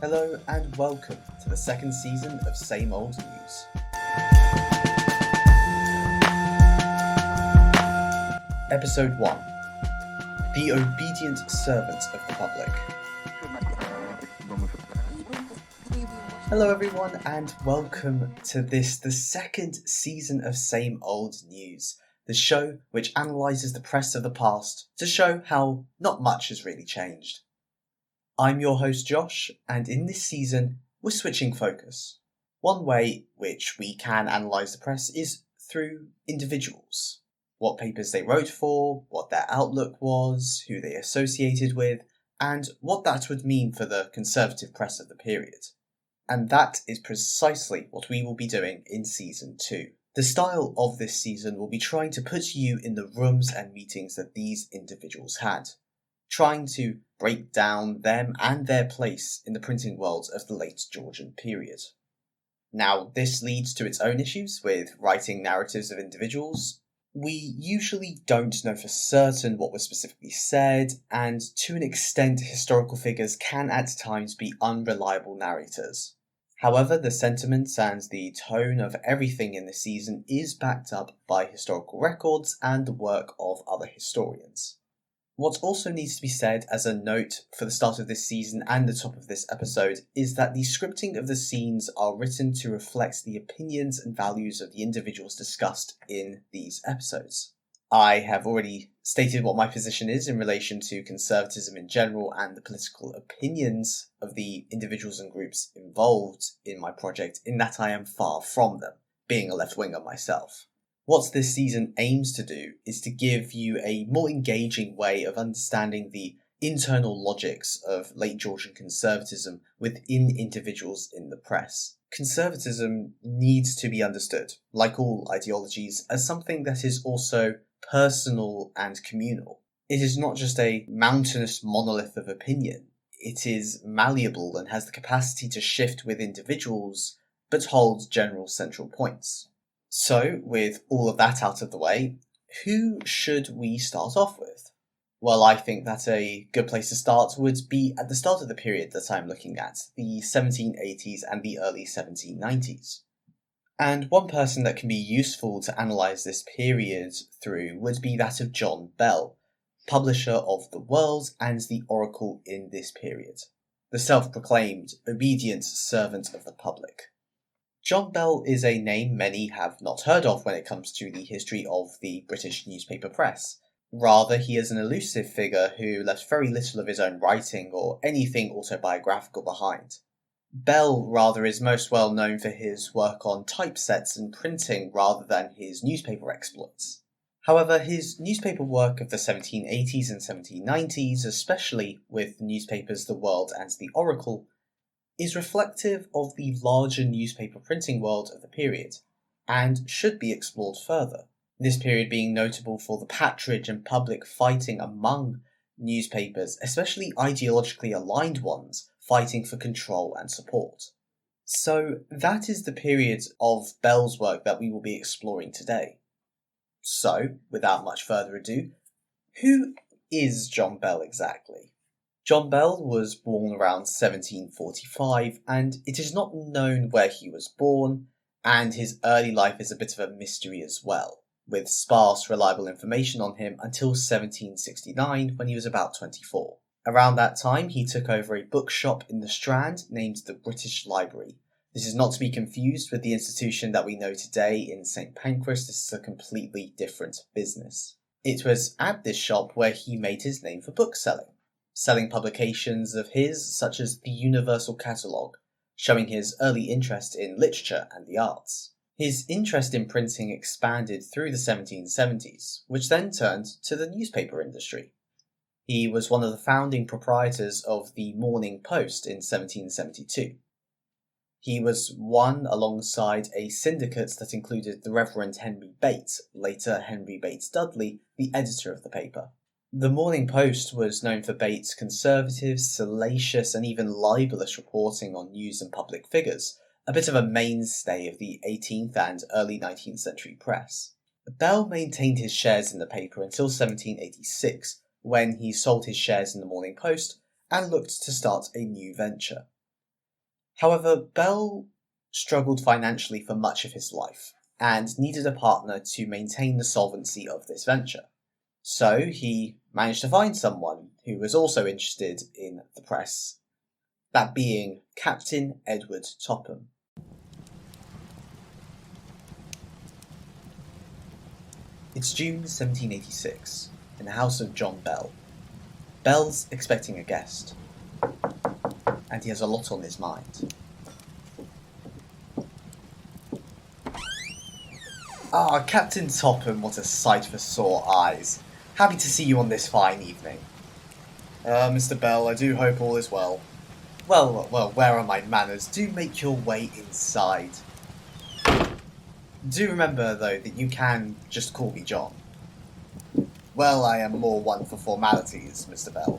Hello and welcome to the second season of Same Old News. Episode 1. The Obedient Servant of the Public. Hello everyone and welcome to the second season of Same Old News, the show which analyses the press of the past to show how not much has really changed. I'm your host Josh, and in this season, we're switching focus. One way which we can analyse the press is through individuals. What papers they wrote for, what their outlook was, who they associated with, and what that would mean for the conservative press of the period. And that is precisely what we will be doing in Season 2. The style of this season will be trying to put you in the rooms and meetings that these individuals had, trying to break down them and their place in the printing world of the late Georgian period. Now, this leads to its own issues with writing narratives of individuals. We usually don't know for certain what was specifically said, and to an extent historical figures can at times be unreliable narrators. However, the sentiments and the tone of everything in this season is backed up by historical records and the work of other historians. What also needs to be said as a note for the start of this season and the top of this episode is that the scripting of the scenes are written to reflect the opinions and values of the individuals discussed in these episodes. I have already stated what my position is in relation to conservatism in general and the political opinions of the individuals and groups involved in my project, in that I am far from them, being a left-winger myself. What this season aims to do is to give you a more engaging way of understanding the internal logics of late Georgian conservatism within individuals in the press. Conservatism needs to be understood, like all ideologies, as something that is also personal and communal. It is not just a mountainous monolith of opinion. It is malleable and has the capacity to shift with individuals, but holds general central points. So, with all of that out of the way, who should we start off with? Well, I think that a good place to start would be at the start of the period that I'm looking at, the 1780s and the early 1790s. And one person that can be useful to analyse this period through would be that of John Bell, publisher of The World and the Oracle in this period, the self-proclaimed obedient servant of the public. John Bell is a name many have not heard of when it comes to the history of the British newspaper press. Rather, he is an elusive figure who left very little of his own writing or anything autobiographical behind. Bell, rather, is most well known for his work on typesets and printing rather than his newspaper exploits. However, his newspaper work of the 1780s and 1790s, especially with the newspapers The World and the Oracle, is reflective of the larger newspaper printing world of the period, and should be explored further. This period being notable for the patronage and public fighting among newspapers, especially ideologically aligned ones, fighting for control and support. So that is the period of Bell's work that we will be exploring today. So, without much further ado, who is John Bell exactly? John Bell was born around 1745, and it is not known where he was born, and his early life is a bit of a mystery as well, with sparse, reliable information on him until 1769, when he was about 24. Around that time, he took over a bookshop in the Strand named the British Library. This is not to be confused with the institution that we know today in St. Pancras. This is a completely different business. It was at this shop where he made his name for bookselling, selling publications of his such as the Universal Catalogue, showing his early interest in literature and the arts. His interest in printing expanded through the 1770s, which then turned to the newspaper industry. He was one of the founding proprietors of the Morning Post in 1772. He was one alongside a syndicate that included the Reverend Henry Bates, later Henry Bates Dudley, the editor of the paper. The Morning Post was known for Bates' conservative, salacious, and even libelous reporting on news and public figures, a bit of a mainstay of the 18th and early 19th century press. Bell maintained his shares in the paper until 1786, when he sold his shares in the Morning Post and looked to start a new venture. However, Bell struggled financially for much of his life, and needed a partner to maintain the solvency of this venture. So he managed to find someone who was also interested in the press, that being Captain Edward Topham. It's June 1786, in the house of John Bell. Bell's expecting a guest, and he has a lot on his mind. Captain Topham, what a sight for sore eyes. Happy to see you on this fine evening. Mr. Bell, I do hope all is well. Well, where are my manners? Do make your way inside. Do remember, though, that you can just call me John. Well, I am more one for formalities, Mr. Bell.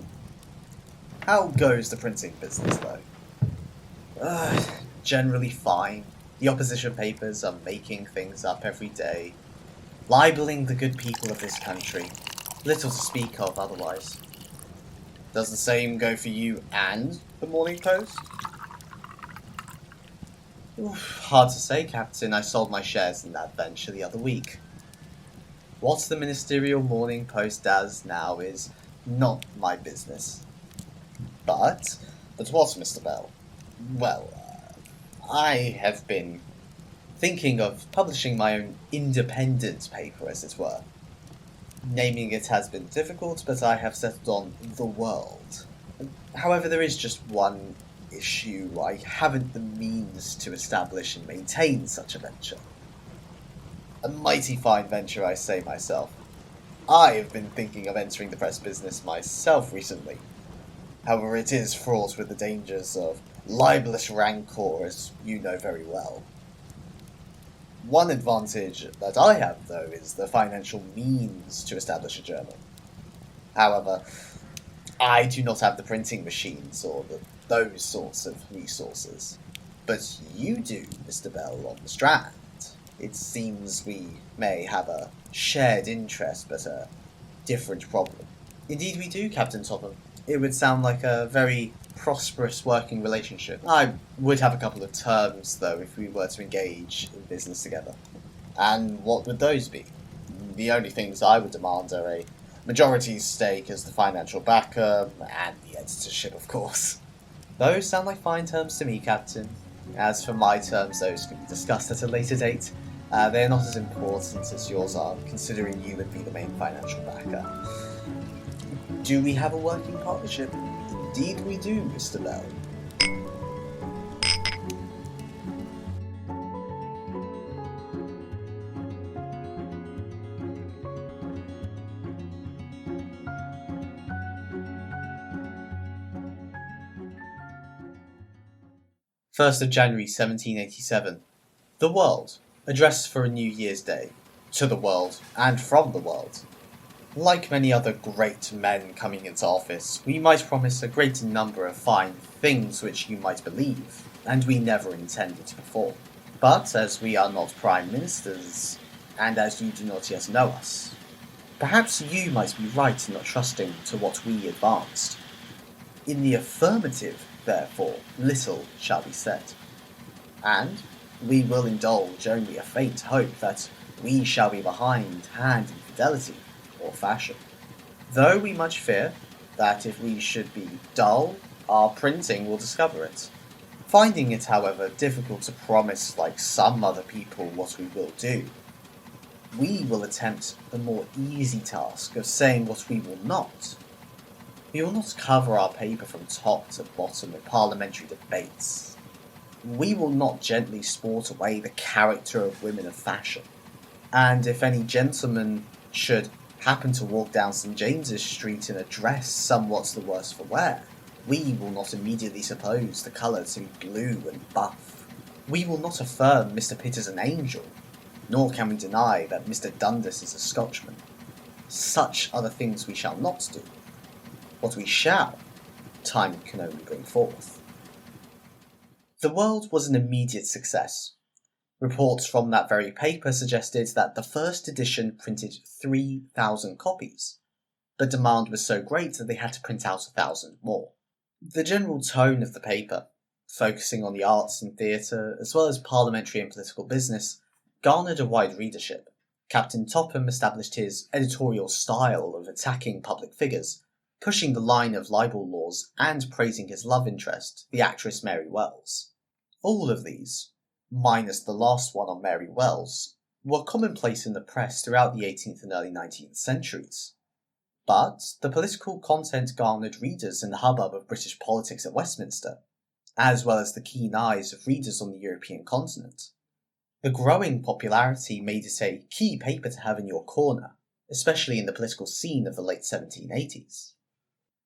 How goes the printing business, though? Generally fine. The opposition papers are making things up every day, libelling the good people of this country. Little to speak of otherwise. Does the same go for you and the Morning Post? Hard to say, Captain. I sold my shares in that venture the other week. What the Ministerial Morning Post does now is not my business. But what, Mr. Bell? Well, I have been thinking of publishing my own independent paper, as it were. Naming it has been difficult, but I have settled on The World. However, there is just one issue. I haven't the means to establish and maintain such a venture. A mighty fine venture, I say myself. I have been thinking of entering the press business myself recently. However, it is fraught with the dangers of libelous rancor, as you know very well. One advantage that I have, though, is the financial means to establish a journal. However, I do not have the printing machines or those sorts of resources. But you do, Mr. Bell, on the Strand. It seems we may have a shared interest, but a different problem. Indeed we do, Captain Topham. It would sound like a very prosperous working relationship. I would have a couple of terms, though, if we were to engage in business together. And what would those be? The only things I would demand are a majority stake as the financial backer, and the editorship, of course. Those sound like fine terms to me, Captain. As for my terms, those can be discussed at a later date. They're not as important as yours are, considering you would be the main financial backer. Do we have a working partnership? Indeed we do, Mr. Bell. January 1787. The World. Address for a New Year's Day. To the world, and from the world. Like many other great men coming into office, we might promise a great number of fine things which you might believe, and we never intended to perform. But as we are not prime ministers, and as you do not yet know us, perhaps you might be right in not trusting to what we advanced. In the affirmative, therefore, little shall be said. And we will indulge only a faint hope that we shall be behindhand in fidelity or fashion. Though we much fear that if we should be dull, our printing will discover it. Finding it, however, difficult to promise like some other people what we will do, we will attempt the more easy task of saying what we will not. We will not cover our paper from top to bottom with parliamentary debates. We will not gently sport away the character of women of fashion. And if any gentleman should happen to walk down St James's Street in a dress somewhat the worse for wear, we will not immediately suppose the colour to be blue and buff. We will not affirm Mr Pitt is an angel, nor can we deny that Mr Dundas is a Scotchman. Such are the things we shall not do. What we shall, time can only bring forth. The World was an immediate success. Reports from that very paper suggested that the first edition printed 3,000 copies, but demand was so great that they had to print out 1,000 more. The general tone of the paper, focusing on the arts and theatre, as well as parliamentary and political business, garnered a wide readership. Captain Topham established his editorial style of attacking public figures, pushing the line of libel laws and praising his love interest, the actress Mary Wells. All of these, minus the last one on Mary Wells, were commonplace in the press throughout the 18th and early 19th centuries. But the political content garnered readers in the hubbub of British politics at Westminster, as well as the keen eyes of readers on the European continent. The growing popularity made it a key paper to have in your corner, especially in the political scene of the late 1780s.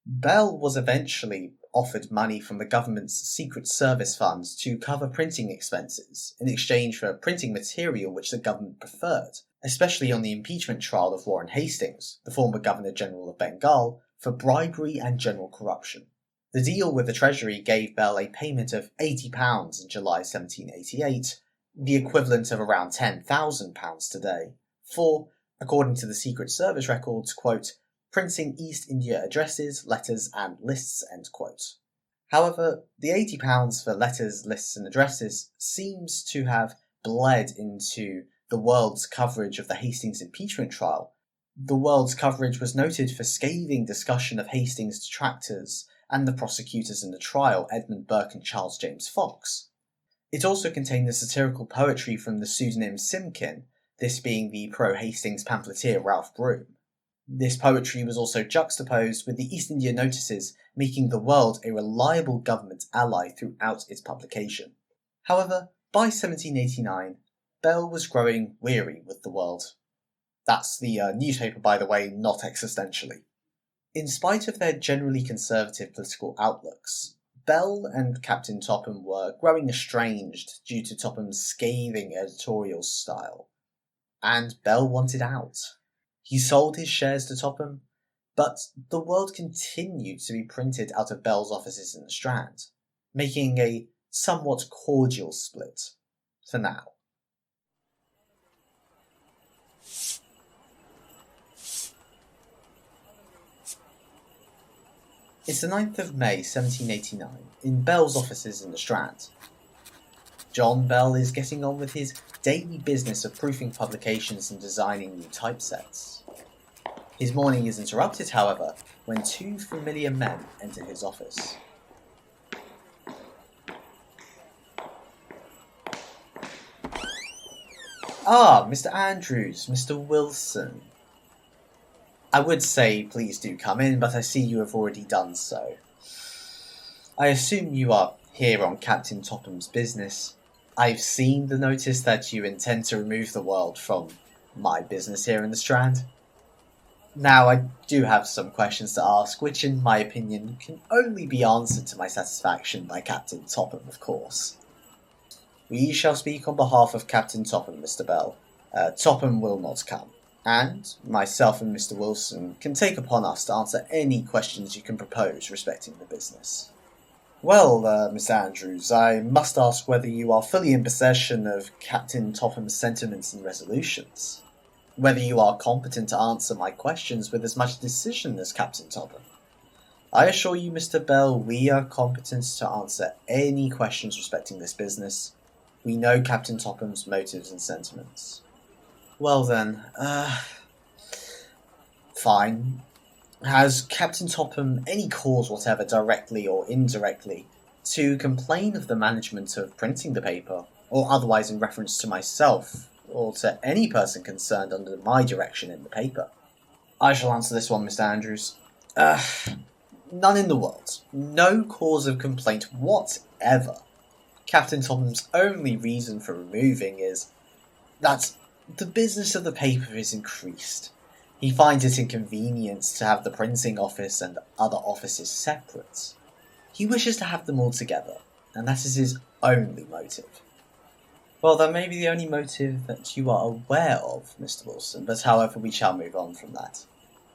Bell was eventually offered money from the government's Secret Service funds to cover printing expenses in exchange for printing material which the government preferred, especially on the impeachment trial of Warren Hastings, the former Governor-General of Bengal, for bribery and general corruption. The deal with the Treasury gave Bell a payment of £80 in July 1788, the equivalent of around £10,000 today, for, according to the Secret Service records, quote, printing East India addresses, letters, and lists, end quote. However, the £80 for letters, lists, and addresses seems to have bled into the World's coverage of the Hastings impeachment trial. The World's coverage was noted for scathing discussion of Hastings' detractors and the prosecutors in the trial, Edmund Burke and Charles James Fox. It also contained the satirical poetry from the pseudonym Simkin, this being the pro-Hastings pamphleteer Ralph Broome. This poetry was also juxtaposed with the East India notices, making the World a reliable government ally throughout its publication. However, by 1789, Bell was growing weary with the World. That's the newspaper, by the way, not existentially. In spite of their generally conservative political outlooks, Bell and Captain Topham were growing estranged due to Topham's scathing editorial style, and Bell wanted out. He sold his shares to Topham, but the World continued to be printed out of Bell's offices in the Strand, making a somewhat cordial split, for now. It's the 9th of May 1789, in Bell's offices in the Strand. John Bell is getting on with his daily business of proofing publications and designing new typesets. His morning is interrupted, however, when two familiar men enter his office. Ah, Mr. Andrews, Mr. Wilson. I would say please do come in, but I see you have already done so. I assume you are here on Captain Topham's business. I've seen the notice that you intend to remove the World from my business here in the Strand. Now, I do have some questions to ask, which in my opinion can only be answered to my satisfaction by Captain Topham, of course. We shall speak on behalf of Captain Topham, Mr. Bell. Topham will not come, and myself and Mr. Wilson can take upon us to answer any questions you can propose respecting the business. Well, Mr. Andrews, I must ask whether you are fully in possession of Captain Topham's sentiments and resolutions. Whether you are competent to answer my questions with as much decision as Captain Topham. I assure you, Mr. Bell, we are competent to answer any questions respecting this business. We know Captain Topham's motives and sentiments. Well then, fine. Has Captain Topham any cause whatever, directly or indirectly, to complain of the management of printing the paper, or otherwise in reference to myself, or to any person concerned under my direction in the paper? I shall answer this one, Mr. Andrews. None in the world. No cause of complaint whatever. Captain Topham's only reason for removing is that the business of the paper is increased. He finds it inconvenient to have the printing office and other offices separate. He wishes to have them all together, and that is his only motive. Well, that may be the only motive that you are aware of, Mr. Wilson, but however, we shall move on from that.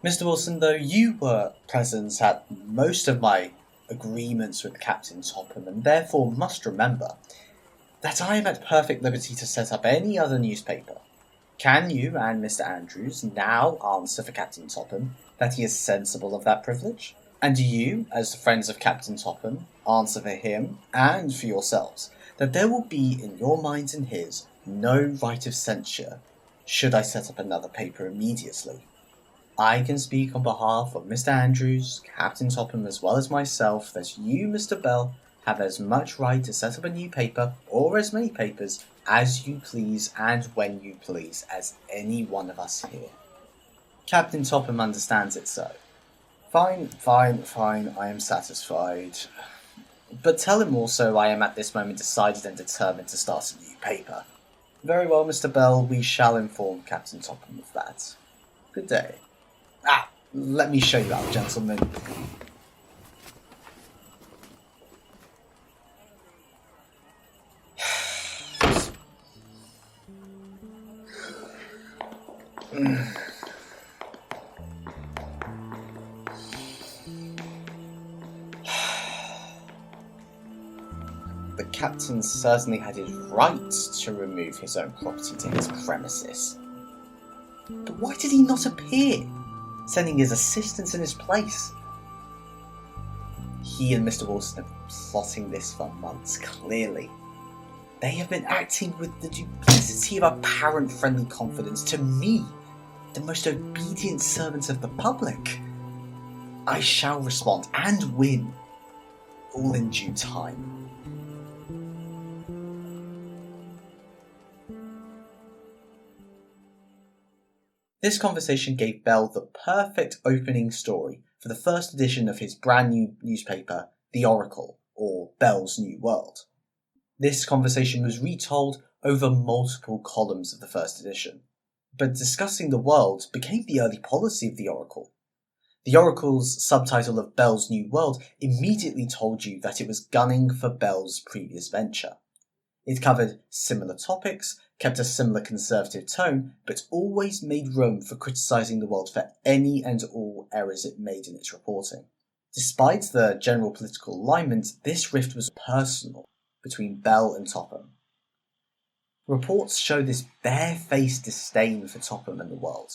Mr. Wilson, though, you were present at most of my agreements with Captain Topham, and therefore must remember that I am at perfect liberty to set up any other newspaper. Can you and Mr. Andrews now answer for Captain Topham that he is sensible of that privilege? And do you, as the friends of Captain Topham, answer for him and for yourselves that there will be in your minds and his no right of censure should I set up another paper immediately? I can speak on behalf of Mr. Andrews, Captain Topham, as well as myself, that you, Mr. Bell, have as much right to set up a new paper, or as many papers, as you please and when you please, as any one of us here. Captain Topham understands it so. Fine, I am satisfied. But tell him also I am at this moment decided and determined to start a new paper. Very well, Mr. Bell, we shall inform Captain Topham of that. Good day. Let me show you out, gentlemen. The captain certainly had his right to remove his own property to his premises. But why did he not appear, sending his assistants in his place? He and Mr. Wilson have been plotting this for months, clearly. They have been acting with the duplicity of apparent friendly confidence to me, the most obedient servant of the public. I shall respond and win, all in due time. This conversation gave Bell the perfect opening story for the first edition of his brand new newspaper, The Oracle, or Bell's New World. This conversation was retold over multiple columns of the first edition, but discussing the world became the early policy of The Oracle. The Oracle's subtitle of Bell's New World immediately told you that it was gunning for Bell's previous venture. It covered similar topics, kept a similar conservative tone, but always made room for criticising the world for any and all errors it made in its reporting. Despite the general political alignment, this rift was personal between Bell and Topham. Reports show this bare-faced disdain for Topham and the world.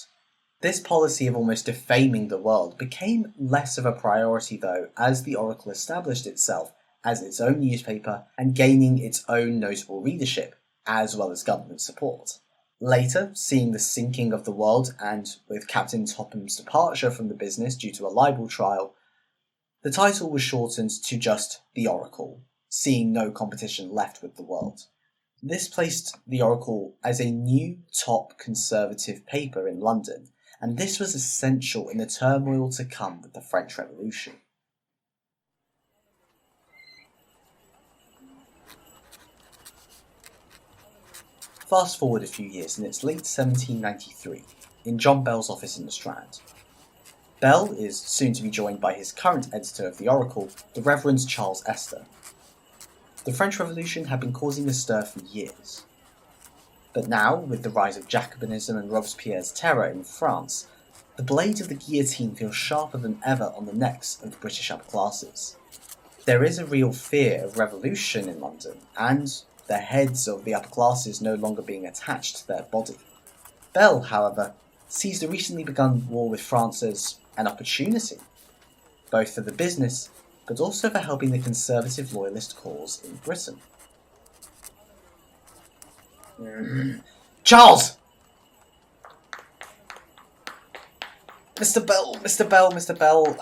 This policy of almost defaming the world became less of a priority, though, as the Oracle established itself as its own newspaper and gaining its own notable readership, as well as government support. Later, seeing the sinking of the world and with Captain Topham's departure from the business due to a libel trial, the title was shortened to just The Oracle, seeing no competition left with the world. This placed The Oracle as a new top conservative paper in London, and this was essential in the turmoil to come with the French Revolution. Fast forward a few years, and it's late 1793, in John Bell's office in the Strand. Bell is soon to be joined by his current editor of The Oracle, the Reverend Charles Esther. The French Revolution had been causing a stir for years. But now, with the rise of Jacobinism and Robespierre's terror in France, the blade of the guillotine feels sharper than ever on the necks of the British upper classes. There is a real fear of revolution in London, and the heads of the upper classes no longer being attached to their body. Bell, however, sees the recently begun war with France as an opportunity, both for the business, but also for helping the conservative loyalist cause in Britain. Charles! Mr. Bell.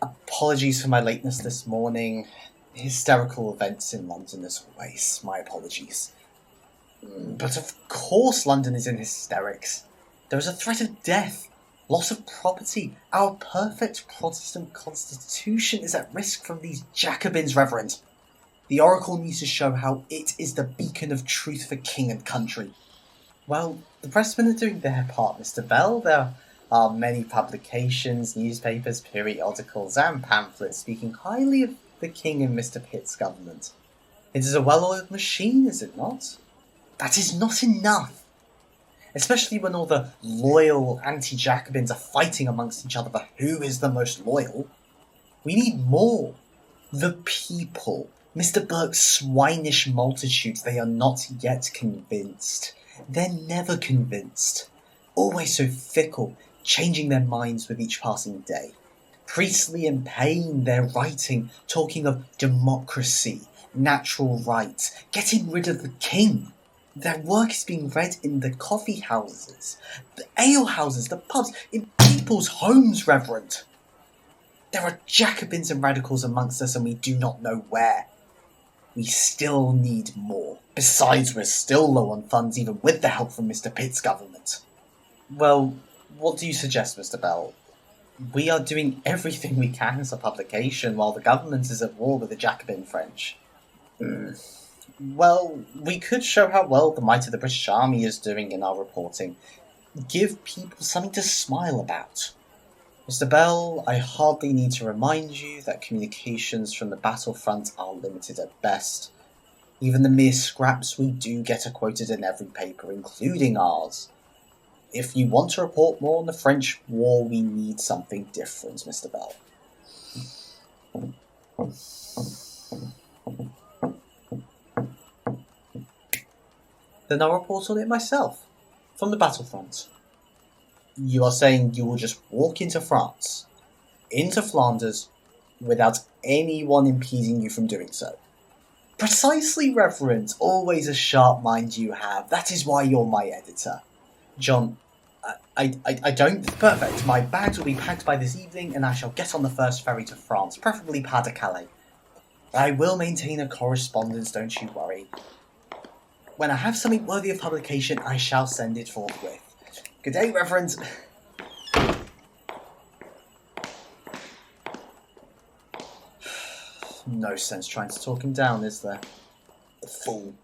Apologies for my lateness this morning. Hysterical events in London as always. My apologies. But of course London is in hysterics. There is a threat of death, loss of property. Our perfect Protestant constitution is at risk from these Jacobins, Reverend. The Oracle needs to show how it is the beacon of truth for king and country. Well, the pressmen are doing their part, Mr. Bell. There are many publications, newspapers, periodicals, and pamphlets speaking highly of the King and Mr. Pitt's government. It is a well-oiled machine, is it not? That is not enough! Especially when all the loyal anti-Jacobins are fighting amongst each other for who is the most loyal. We need more. The people. Mr. Burke's swinish multitudes, they are not yet convinced. They're never convinced. Always so fickle, changing their minds with each passing day. Priestley and Paine, they're writing, talking of democracy, natural rights, getting rid of the king. Their work is being read in the coffee houses, the ale houses, the pubs, in people's homes, Reverend. There are Jacobins and radicals amongst us and we do not know where. We still need more. Besides, we're still low on funds even with the help from Mr. Pitt's government. Well, what do you suggest, Mr. Bell? We are doing everything we can as a publication while the government is at war with the Jacobin French. Well, we could show how well the might of the British Army is doing in our reporting. Give people something to smile about. Mr. Bell, I hardly need to remind you that communications from the battlefront are limited at best. Even the mere scraps we do get are quoted in every paper, including ours. If you want to report more on the French war, we need something different, Mr. Bell. Then I'll report on it myself, from the battlefront. You are saying you will just walk into France, into Flanders, without anyone impeding you from doing so? Precisely, Reverend. Always a sharp mind you have. That is why you're my editor. John, I don't... Perfect. My bags will be packed by this evening, and I shall get on the first ferry to France, preferably Pas de Calais. I will maintain a correspondence, don't you worry. When I have something worthy of publication, I shall send it forthwith. Good day, Reverend. No sense trying to talk him down, is there? The fool.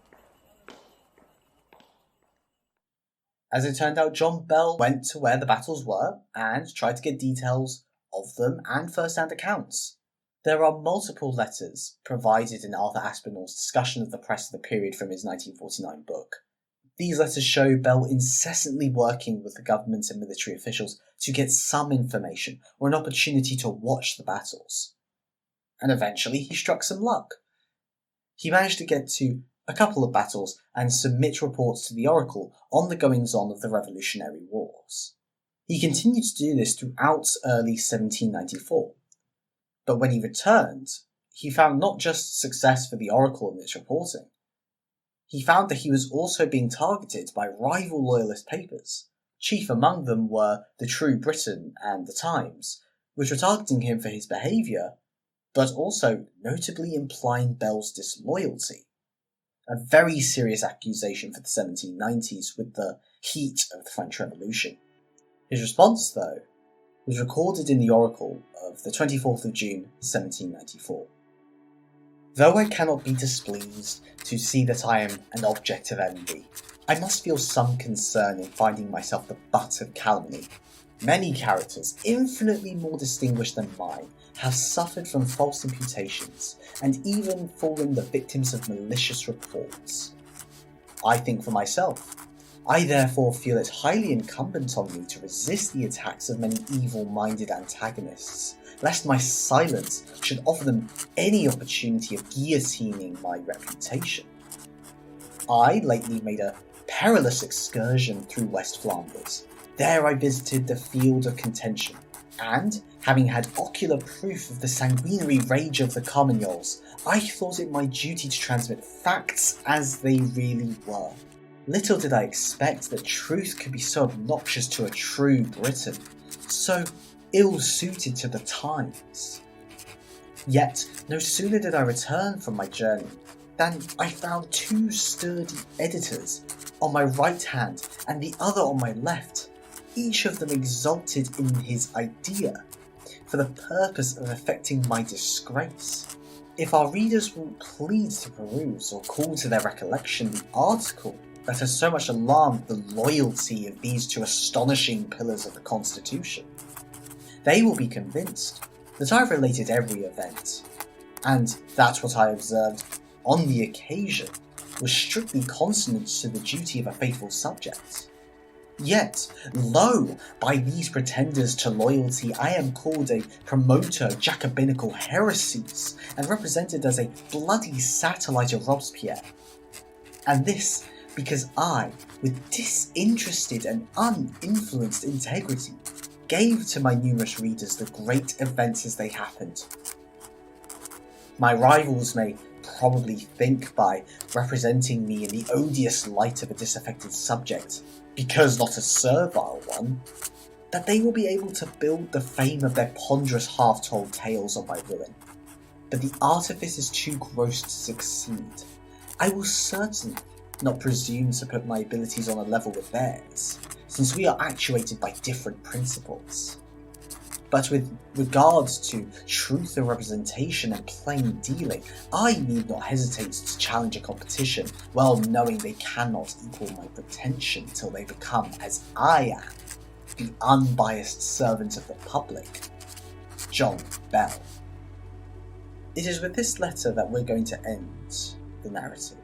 As it turned out, John Bell went to where the battles were and tried to get details of them and first-hand accounts. There are multiple letters provided in Arthur Aspinall's discussion of the press of the period from his 1949 book. These letters show Bell incessantly working with the government and military officials to get some information or an opportunity to watch the battles. And eventually he struck some luck. He managed to get to a couple of battles and submit reports to the Oracle on the goings-on of the Revolutionary Wars. He continued to do this throughout early 1794. But when he returned, he found not just success for the Oracle in its reporting. He found that he was also being targeted by rival loyalist papers. Chief among them were the True Briton and the Times, which were targeting him for his behaviour, but also notably implying Bell's disloyalty. A very serious accusation for the 1790s with the heat of the French Revolution. His response, though, was recorded in the Oracle of the 24th of June 1794. Though I cannot be displeased to see that I am an object of envy, I must feel some concern in finding myself the butt of calumny. Many characters, infinitely more distinguished than mine, have suffered from false imputations, and even fallen the victims of malicious reports. I think for myself. I therefore feel it highly incumbent on me to resist the attacks of many evil-minded antagonists, lest my silence should offer them any opportunity of guillotining my reputation. I lately made a perilous excursion through West Flanders. There I visited the field of contention, and, having had ocular proof of the sanguinary rage of the Carmagnols, I thought it my duty to transmit facts as they really were. Little did I expect that truth could be so obnoxious to a true Briton, so ill-suited to the times. Yet, no sooner did I return from my journey than I found two sturdy editors on my right hand and the other on my left, each of them exalted in his idea, for the purpose of effecting my disgrace. If our readers will please to peruse or call to their recollection the article that has so much alarmed the loyalty of these two astonishing pillars of the Constitution. They will be convinced that I've related every event, and that what I observed on the occasion was strictly consonant to the duty of a faithful subject. Yet, lo, by these pretenders to loyalty, I am called a promoter of Jacobinical heresies, and represented as a bloody satellite of Robespierre. And this because I, with disinterested and uninfluenced integrity, gave to my numerous readers the great events as they happened. My rivals may probably think, by representing me in the odious light of a disaffected subject, because not a servile one, that they will be able to build the fame of their ponderous half-told tales on my ruin. But the artifice is too gross to succeed. I will certainly not presume to put my abilities on a level with theirs, since we are actuated by different principles. But with regards to truth of representation and plain dealing, I need not hesitate to challenge a competition, well knowing they cannot equal my pretension till they become, as I am, the unbiased servant of the public, John Bell. It is with this letter that we're going to end the narrative.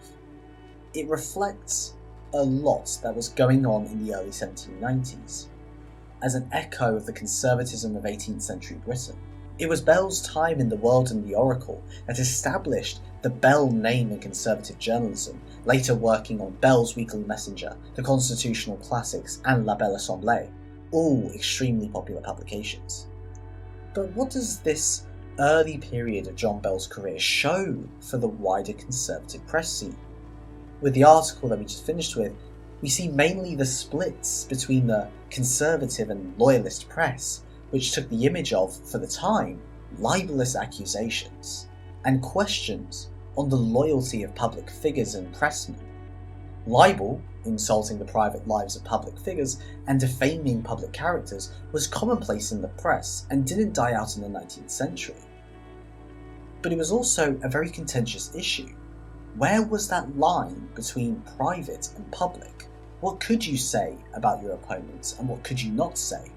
It reflects a lot that was going on in the early 1790s. As an echo of the conservatism of 18th century Britain. It was Bell's time in the World and the Oracle that established the Bell name in conservative journalism, later working on Bell's Weekly Messenger, the Constitutional Classics, and La Belle Assemblée, all extremely popular publications. But what does this early period of John Bell's career show for the wider conservative press scene? With the article that we just finished with, we see mainly the splits between the conservative and loyalist press, which took the image of, for the time, libelous accusations, and questions on the loyalty of public figures and pressmen. Libel, insulting the private lives of public figures, and defaming public characters was commonplace in the press and didn't die out in the 19th century. But it was also a very contentious issue. Where was that line between private and public? What could you say about your opponents and what could you not say?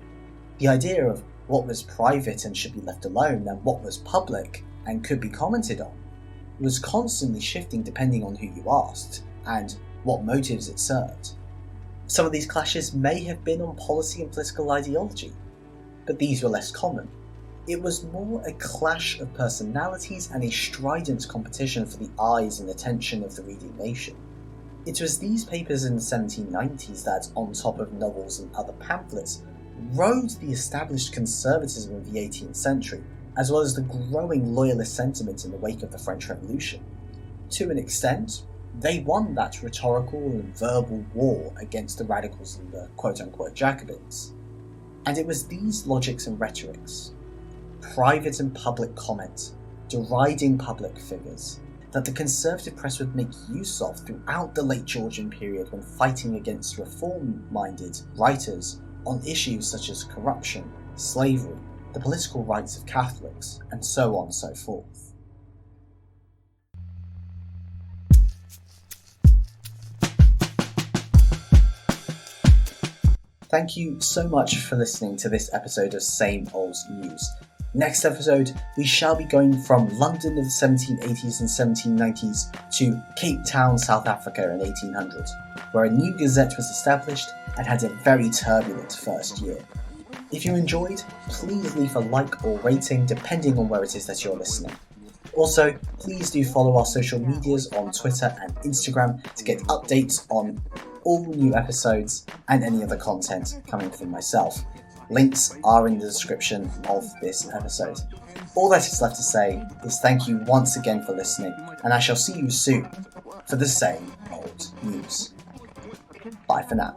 The idea of what was private and should be left alone and what was public and could be commented on was constantly shifting depending on who you asked and what motives it served. Some of these clashes may have been on policy and political ideology, but these were less common. It was more a clash of personalities and a strident competition for the eyes and attention of the reading nation. It was these papers in the 1790s that, on top of novels and other pamphlets, rode the established conservatism of the 18th century, as well as the growing loyalist sentiment in the wake of the French Revolution. To an extent, they won that rhetorical and verbal war against the radicals and the quote-unquote Jacobins. And it was these logics and rhetorics, private and public comment, deriding public figures, that the conservative press would make use of throughout the late Georgian period when fighting against reform-minded writers on issues such as corruption, slavery, the political rights of Catholics, and so on and so forth. Thank you so much for listening to this episode of Same Old News. Next episode, we shall be going from London of the 1780s and 1790s to Cape Town, South Africa in 1800, where a new gazette was established and had a very turbulent first year. If you enjoyed, please leave a like or rating depending on where it is that you're listening. Also, please do follow our social medias on Twitter and Instagram to get updates on all new episodes and any other content coming from myself. Links are in the description of this episode. All that is left to say is thank you once again for listening, and I shall see you soon for the Same Old News. Bye for now.